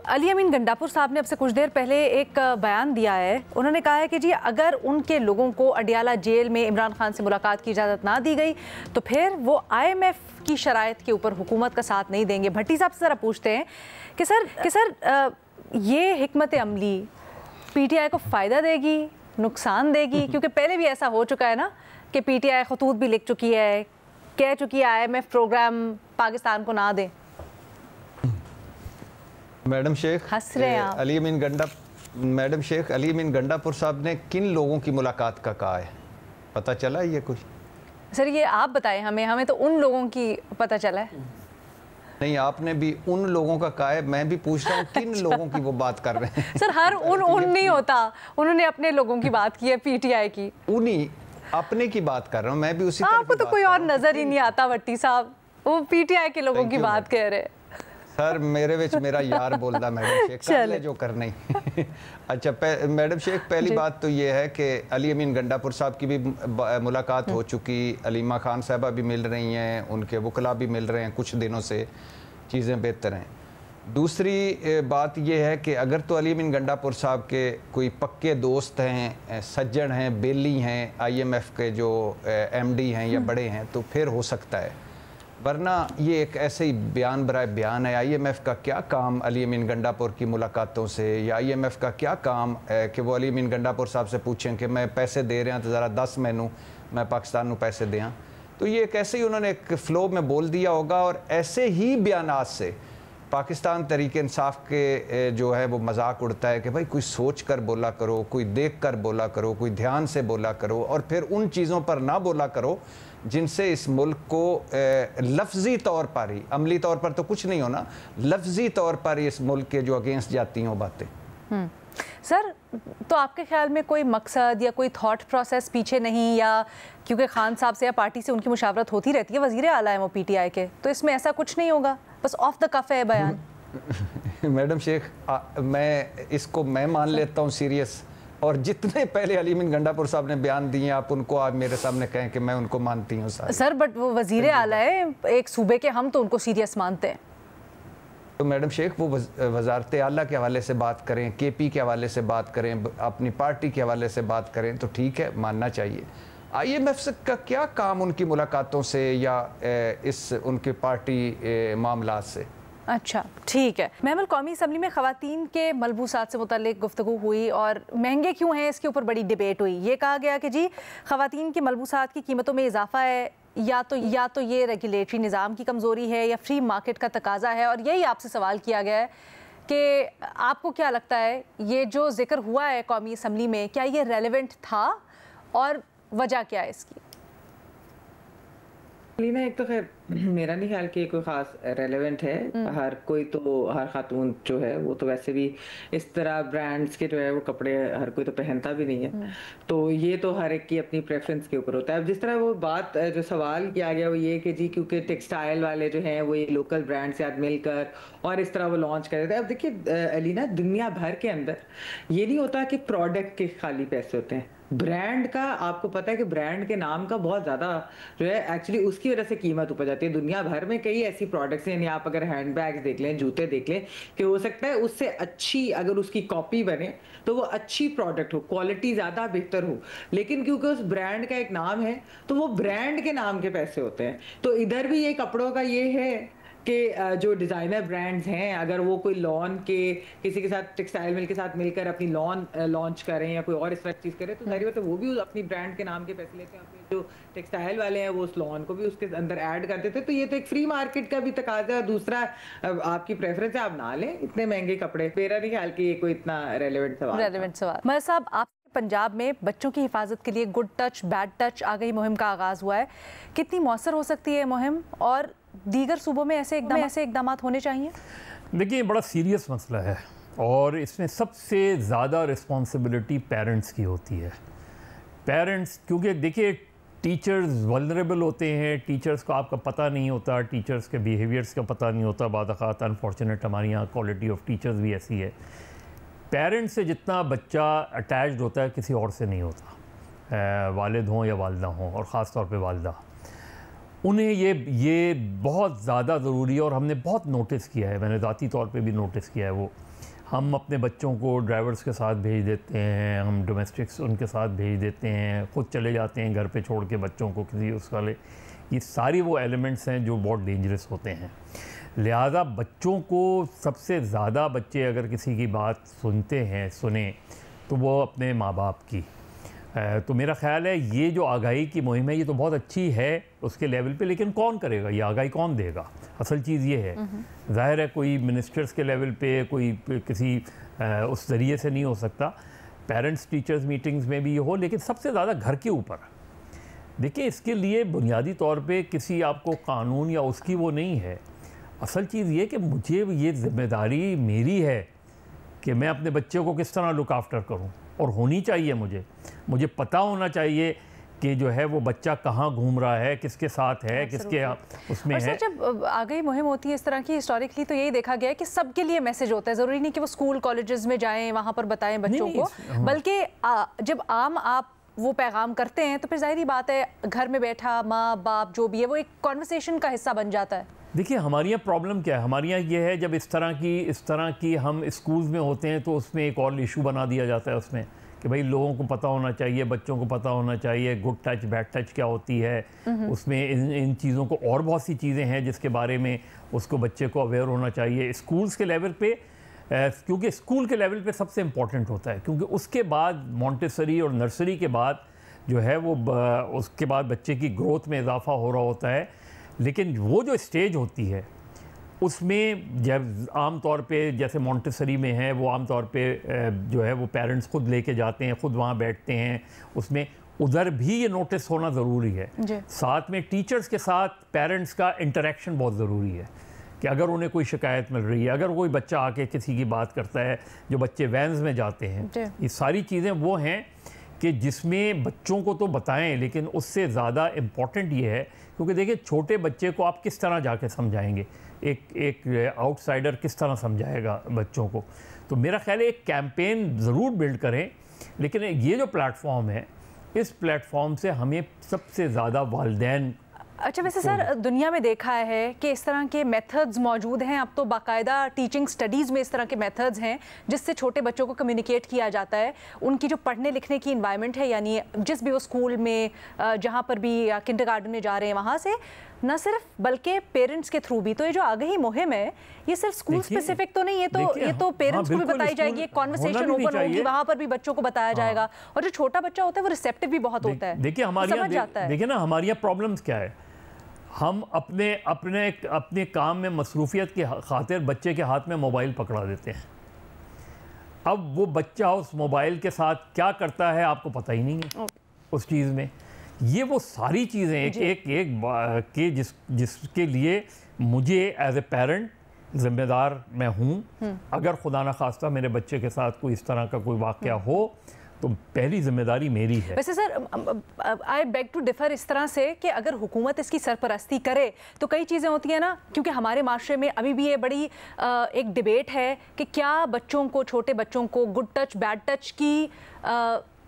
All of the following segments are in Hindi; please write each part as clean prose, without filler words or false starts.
अली अमीन गंडापुर साहब ने अब से कुछ देर पहले एक बयान दिया है। उन्होंने कहा है कि जी अगर उनके लोगों को अडियाला जेल में इमरान खान से मुलाकात की इजाज़त ना दी गई तो फिर वो IMF की शराइत के ऊपर हुकूमत का साथ नहीं देंगे। भट्टी साहब से ज़रा पूछते हैं कि सर ये हिकमत अमली PTI को फ़ायदा देगी, नुकसान देगी? क्योंकि पहले भी ऐसा हो चुका है ना कि PTI खतूत भी लिख चुकी है, कह चुकी है IMF प्रोग्राम पाकिस्तान को ना दें। मैडम शेख अली अमीन गंडापुर साहब ने किन लोगों की मुलाकात का कहा है, पता चला ये कुछ? सर ये आप बताएं हमें तो उन लोगों की पता चला है। नहीं, आपने भी उन लोगों का कहा है, मैं भी पूछ रहा हूँ किन लोगों की वो बात कर रहे हैं। सर हर उन नहीं होता, उन्होंने अपने लोगों की बात की है, PTI की। उन्हीं अपने की बात कर रहा हूँ मैं भी उसी। आपको तो कोई और नजर ही नहीं आता भट्टी साहब, वो PTI के लोगों की बात कह रहे हैं। सर मेरे विच मेरा यार बोलदा मैडम शेख, कर ले जो करना ही। अच्छा मैडम शेख, पहली बात तो ये है कि अली अमीन गंडापुर साहब की भी मुलाकात हो चुकी, अलीमा खान साहबा भी मिल रही हैं, उनके वकला भी मिल रहे हैं, कुछ दिनों से चीज़ें बेहतर हैं। दूसरी बात यह है कि अगर तो अली अमीन गंडापुर साहब के कोई पक्के दोस्त हैं, सज्जन हैं, बेली हैं, IMF के जो MD हैं या बड़े हैं, तो फिर हो सकता है, वरना ये एक ऐसे ही बयान बराए बयान है। IMF का क्या काम अली अमीन गंडापुर की मुलाकातों से, या IMF का क्या काम है कि वो अली अमीन गंडापुर साहब से पूछें कि मैं पैसे दे रहे हैं तो ज़रा 10 मैनू मैं पाकिस्तान को पैसे दें? तो ये एक ऐसे ही उन्होंने एक फ़्लो में बोल दिया होगा, और ऐसे ही बयानात से पाकिस्तान तहरीक इंसाफ के जो है वो मजाक उड़ता है कि भाई कोई सोच कर बोला करो, कोई देख कर बोला करो, कोई ध्यान से बोला करो, और फिर उन चीज़ों पर ना बोला करो जिनसे इस मुल्क को लफ्ज़ी तौर पर ही, अमली तौर पर तो कुछ नहीं होना, लफ्ज़ी तौर पर इस मुल्क के जो अगेंस्ट जाती हों बातें। सर तो आपके ख्याल में कोई मकसद या कोई थॉट प्रोसेस पीछे नहीं, या क्योंकि खान साहब से या पार्टी से उनकी मुशावरत होती रहती है, वज़ीर आला है वो PTI के, तो इसमें ऐसा कुछ नहीं होगा, बस ऑफ द कफ है बयान? मैडम शेख मैं इसको मान लेता हूँ सीरियस, और जितने पहले अली अमीन गंडापुर साहब ने बयान दिए आप उनको आज मेरे सामने कहें कि मैं उनको मानती हूँ सर, बट वो वज़ीर आला है एक सूबे के, हम तो उनको सीरियस मानते हैं। तो मैडम शेख वो वज़ारत आला के हवाले से बात करें, KP के हवाले से बात करें, अपनी पार्टी के हवाले से बात करें तो ठीक है, मानना चाहिए। IMF का क्या काम उनकी मुलाकातों से या इस उनकी पार्टी मामलात से? अच्छा ठीक है। महमल, कौमी असम्बली में ख़वातीन के मलबूसात से मुतल्लिक़ गुफ्तगू हुई और महंगे क्यों हैं इसके ऊपर बड़ी डिबेट हुई। ये कहा गया कि जी ख़वातीन के मलबूसात की कीमतों में इजाफा है, या तो ये रेगुलेटरी निज़ाम की कमज़ोरी है या फ्री मार्केट का तकाजा है। और यही आपसे सवाल किया गया है कि आपको क्या लगता है ये जो जिक्र हुआ है कौमी असम्बली में, क्या ये रेलेवेंट था और वजह क्या है इसकी? लीना, एक तो खैर मेरा नहीं ख्याल कि कोई ख़ास रेलेवेंट है। हर खातून जो है वो तो वैसे भी इस तरह ब्रांड्स के जो है वो कपड़े हर कोई तो पहनता भी नहीं है, तो ये तो हर एक की अपनी प्रेफरेंस के ऊपर होता है। अब जिस तरह वो बात जो सवाल किया गया वो ये कि जी क्योंकि टेक्सटाइल वाले जो हैं वो ये लोकल ब्रांड से साथ मिलकर और इस तरह वो लॉन्च कर देते हैं। अब देखिए अलीना, दुनिया भर के अंदर ये नहीं होता कि प्रोडक्ट के खाली पैसे होते हैं, ब्रांड का आपको पता है कि ब्रांड के नाम का बहुत ज़्यादा जो है एक्चुअली उसकी वजह से कीमत ऊपर जाती है। दुनिया भर में कई ऐसी प्रोडक्ट्स हैं, यानी आप अगर हैंड बैग्स देख लें, जूते देख लें, कि हो सकता है उससे अच्छी अगर उसकी कॉपी बने तो वो अच्छी प्रोडक्ट हो, क्वालिटी ज़्यादा बेहतर हो, लेकिन क्योंकि उस ब्रांड का एक नाम है तो वो ब्रांड के नाम के पैसे होते हैं। तो इधर भी ये कपड़ों का ये है कि जो डिज़ाइनर ब्रांड्स हैं अगर वो कोई लॉन के किसी के साथ टेक्सटाइल मिल के साथ मिलकर अपनी लॉन लॉन्च करें या कोई और इस तरह की चीज़ करें तो जाहिर बात है वो भी अपनी ब्रांड के नाम के पैसे लेते हैं। अपने जो टेक्सटाइल वाले हैं वो उस लॉन को भी उसके अंदर ऐड कर देते हैं। तो ये तो एक फ्री मार्केट का भी तकाजा है। दूसरा आपकी प्रेफरेंस है, आप ना लें इतने महंगे कपड़े। मेरा नहीं ख्याल कि ये कोई इतना रेलेवेंट सवाल। मगर साहब, आप पंजाब में बच्चों की हिफाजत के लिए गुड टच बैड टच आ गई मुहिम का आगाज़ हुआ है, कितनी मौसर हो सकती है मुहिम और दीगर सूबों में ऐसे इकदाम होने चाहिए? देखिए, बड़ा सीरियस मसला है और इसमें सबसे ज़्यादा रिस्पॉन्सिबिलिटी पेरेंट्स की होती है। पेरेंट्स, क्योंकि देखिए टीचर्स वल्नरेबल होते हैं, टीचर्स को आपका पता नहीं होता, टीचर्स के बिहेवियर्स का पता नहीं होता। बाद अख़ात अनफॉर्चुनेट हमारे यहाँ क्वालिटी ऑफ टीचर्स भी ऐसी है। पेरेंट्स से जितना बच्चा अटैच्ड होता है किसी और से नहीं होता, वालिद हों या वालदा हों, और ख़ास तौर पे वालदा, उन्हें ये बहुत ज़्यादा ज़रूरी है। और हमने बहुत नोटिस किया है, मैंने ज़ाती तौर पे भी नोटिस किया है वो हम अपने बच्चों को ड्राइवर्स के साथ भेज देते हैं, हम डोमेस्टिक्स उनके साथ भेज देते हैं, खुद चले जाते हैं घर पे छोड़ के बच्चों को किसी उस वाले। ये सारी वो एलिमेंट्स हैं जो बहुत डेंजरस होते हैं। लिहाजा बच्चों को सबसे ज़्यादा, बच्चे अगर किसी की बात सुने तो वो अपने माँ बाप की। तो मेरा ख़्याल है ये जो आगाही की मुहिम है ये तो बहुत अच्छी है उसके लेवल पे, लेकिन कौन करेगा ये आगाही, कौन देगा? असल चीज़ ये है, ज़ाहिर है कोई मिनिस्टर्स के लेवल पे कोई किसी उस ज़रिए से नहीं हो सकता, पेरेंट्स टीचर्स मीटिंग्स में भी ये हो, लेकिन सबसे ज़्यादा घर के ऊपर। देखिए इसके लिए बुनियादी तौर पे किसी आपको कानून या उसकी वो नहीं है। असल चीज़ ये कि मुझे ये ज़िम्मेदारी मेरी है कि मैं अपने बच्चे को किस तरह लुक आफ्टर करूं, और होनी चाहिए मुझे पता होना चाहिए कि जो है वो बच्चा कहाँ घूम रहा है, किसके साथ है, किसके उसमें है। जब आगे मुहिम होती है इस तरह की, हिस्टोरिकली तो यही देखा गया है कि सबके लिए मैसेज होता है, ज़रूरी नहीं कि वो स्कूल कॉलेजेस में जाएं वहाँ पर बताएं बच्चों को, बल्कि जब आम आप वो पैगाम करते हैं तो फिर ज़ाहिर बात है घर में बैठा माँ बाप जो भी है वो एक कॉन्वर्सेशन का हिस्सा बन जाता है। देखिए हमारे यहाँ प्रॉब्लम क्या है, हमारे यहाँ ये है जब इस तरह की हम स्कूल्स में होते हैं तो उसमें एक और इशू बना दिया जाता है उसमें कि भाई लोगों को पता होना चाहिए, बच्चों को पता होना चाहिए गुड टच बैड टच क्या होती है, उसमें इन चीज़ों को, और बहुत सी चीज़ें हैं जिसके बारे में उसको बच्चे को अवेयर होना चाहिए स्कूल्स के लेवल पे, क्योंकि स्कूल के लेवल पे सबसे इम्पॉर्टेंट होता है, क्योंकि उसके बाद मॉन्टेसरी और नर्सरी के बाद जो है वो उसके बाद बच्चे की ग्रोथ में इजाफा हो रहा होता है। लेकिन वो जो स्टेज होती है उसमें जब आम तौर पे जैसे मॉन्टेसरी में है वो आम तौर पे जो है वो पेरेंट्स खुद लेके जाते हैं, खुद वहाँ बैठते हैं, उसमें उधर भी ये नोटिस होना ज़रूरी है। साथ में टीचर्स के साथ पेरेंट्स का इंटरेक्शन बहुत ज़रूरी है कि अगर उन्हें कोई शिकायत मिल रही है, अगर कोई बच्चा आके किसी की बात करता है, जो बच्चे वैन्स में जाते हैं, ये सारी चीज़ें वो हैं कि जिसमें बच्चों को तो बताएं, लेकिन उससे ज़्यादा इम्पॉर्टेंट ये है, क्योंकि देखिए छोटे बच्चे को आप किस तरह जाके समझाएंगे, एक आउटसाइडर किस तरह समझाएगा बच्चों को। तो मेरा ख्याल है एक कैंपेन ज़रूर बिल्ड करें, लेकिन ये जो प्लेटफॉर्म है इस प्लेटफॉर्म से हमें सबसे ज़्यादा वालिदैन। अच्छा वैसे सर दुनिया में देखा है कि इस तरह के मेथड्स मौजूद हैं, अब तो बाकायदा टीचिंग स्टडीज़ में इस तरह के मेथड्स हैं जिससे छोटे बच्चों को कम्युनिकेट किया जाता है। उनकी जो पढ़ने लिखने की इन्वायरमेंट है, यानी जिस भी वो स्कूल में जहाँ पर भी या किंडरगार्टन में जा रहे हैं वहाँ से न सिर्फ बल्कि पेरेंट्स के थ्रू भी। तो ये जो आगाही मुहिम है ये सिर्फ स्कूल स्पेसिफिक तो नहीं, ये तो पेरेंट्स को भी बताई जाएगी, एक कॉन्वर्सेशन ओपन होगी, वहाँ पर भी बच्चों को बताया जाएगा, और जो छोटा बच्चा होता है वो रिसेप्टिव भी बहुत होता है। देखिए हमारे यहाँ प्रॉब्लम्स क्या है, हम अपने काम में मसरूफियत की खातिर बच्चे के हाथ में मोबाइल पकड़ा देते हैं। अब वो बच्चा उस मोबाइल के साथ क्या करता है आपको पता ही नहीं है उस चीज़ में। ये वो सारी चीज़ें एक जिसके लिए मुझे एज ए पेरेंट ज़िम्मेदार मैं हूँ। अगर खुदा न खास्ता मेरे बच्चे के साथ कोई इस तरह का कोई वाक़या हो तो पहली जिम्मेदारी मेरी है। वैसे sir I beg to differ इस तरह से कि अगर हुकूमत इसकी सरपरस्ती करे तो कई चीज़ें होती हैं ना, क्योंकि हमारे माशरे में अभी भी ये बड़ी एक डिबेट है कि क्या बच्चों को, छोटे बच्चों को गुड टच बैड टच की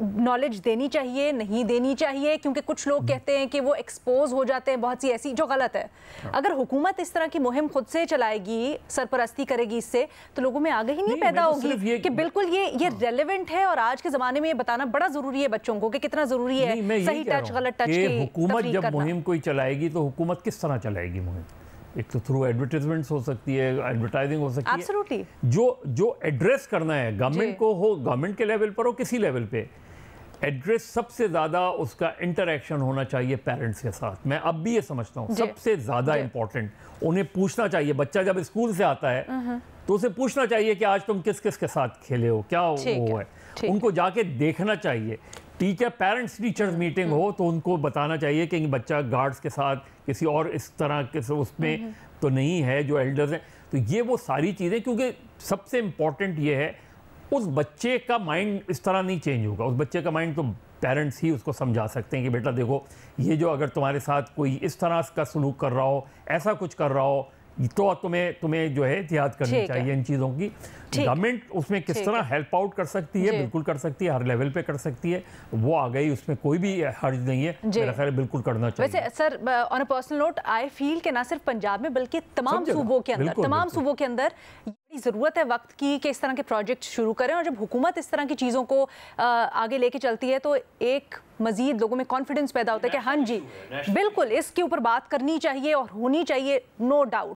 नॉलेज देनी चाहिए, नहीं देनी चाहिए, क्योंकि कुछ लोग कहते हैं कि वो एक्सपोज हो जाते हैं बहुत सी ऐसी, जो गलत है। अगर हुकूमत इस तरह की मुहिम खुद से चलाएगी, सरपरस्ती करेगी इससे, तो लोगों में आगे ही नहीं पैदा होगी कि बिल्कुल ये रेलेवेंट है, और आज के ज़माने में ये बताना बड़ा ज़रूरी है बच्चों को कि कितना ज़रूरी है सही टच गलत टच की। हुकूमत जब मुहिम कोई चलाएगी तो हुकूमत किस तरह चलाएगी मुहिम? एक तो थ्रू एडवर्टाइजमेंट्स हो सकती है, एडवर्टाइजिंग हो सकती है। Absolutely. जो एड्रेस करना है गवर्नमेंट को, हो गवर्नमेंट के लेवल पर हो किसी लेवल पे, एड्रेस सबसे ज़्यादा उसका इंटरेक्शन होना चाहिए पेरेंट्स के साथ। मैं अब भी ये समझता हूँ सबसे ज़्यादा इम्पोर्टेंट, उन्हें पूछना चाहिए, बच्चा जब स्कूल से आता है तो उसे पूछना चाहिए कि आज तुम किस किस के साथ खेले हो, क्या वो है, उनको जाके देखना चाहिए। पेरेंट्स टीचर्स मीटिंग हो तो उनको बताना चाहिए कि बच्चा गार्ड्स के साथ किसी और इस तरह के उसमें तो नहीं है जो एल्डर्स हैं। तो ये वो सारी चीज़ें, क्योंकि सबसे इम्पॉर्टेंट ये है उस बच्चे का माइंड इस तरह नहीं चेंज होगा। उस बच्चे का माइंड तो पेरेंट्स ही उसको समझा सकते हैं कि बेटा देखो ये जो अगर तुम्हारे साथ कोई इस तरह का सलूक कर रहा हो, ऐसा कुछ कर रहा हो, तो तुम्हें जो है एहतियात करनी चाहिए इन चीज़ों की। गवर्नमेंट उसमें किस तरह हेल्प आउट कर सकती है, बिल्कुल कर सकती है, हर लेवल पे कर सकती है, वो आ गई, उसमें कोई भी हर्ज नहीं है, मेरा ख्याल है बिल्कुल करना चाहिए। वैसे sir, on a personal note, I feel कि ना सिर्फ पंजाब में बल्कि तमाम सूबों के अंदर ज़रूरत है वक्त की कि इस तरह के प्रोजेक्ट शुरू करें, और जब हुकूमत इस तरह की चीज़ों को आगे लेके चलती है तो एक मजीद लोगों में कॉन्फिडेंस पैदा होता है कि हाँ जी बिल्कुल इसके ऊपर बात करनी चाहिए और होनी चाहिए, नो डाउट।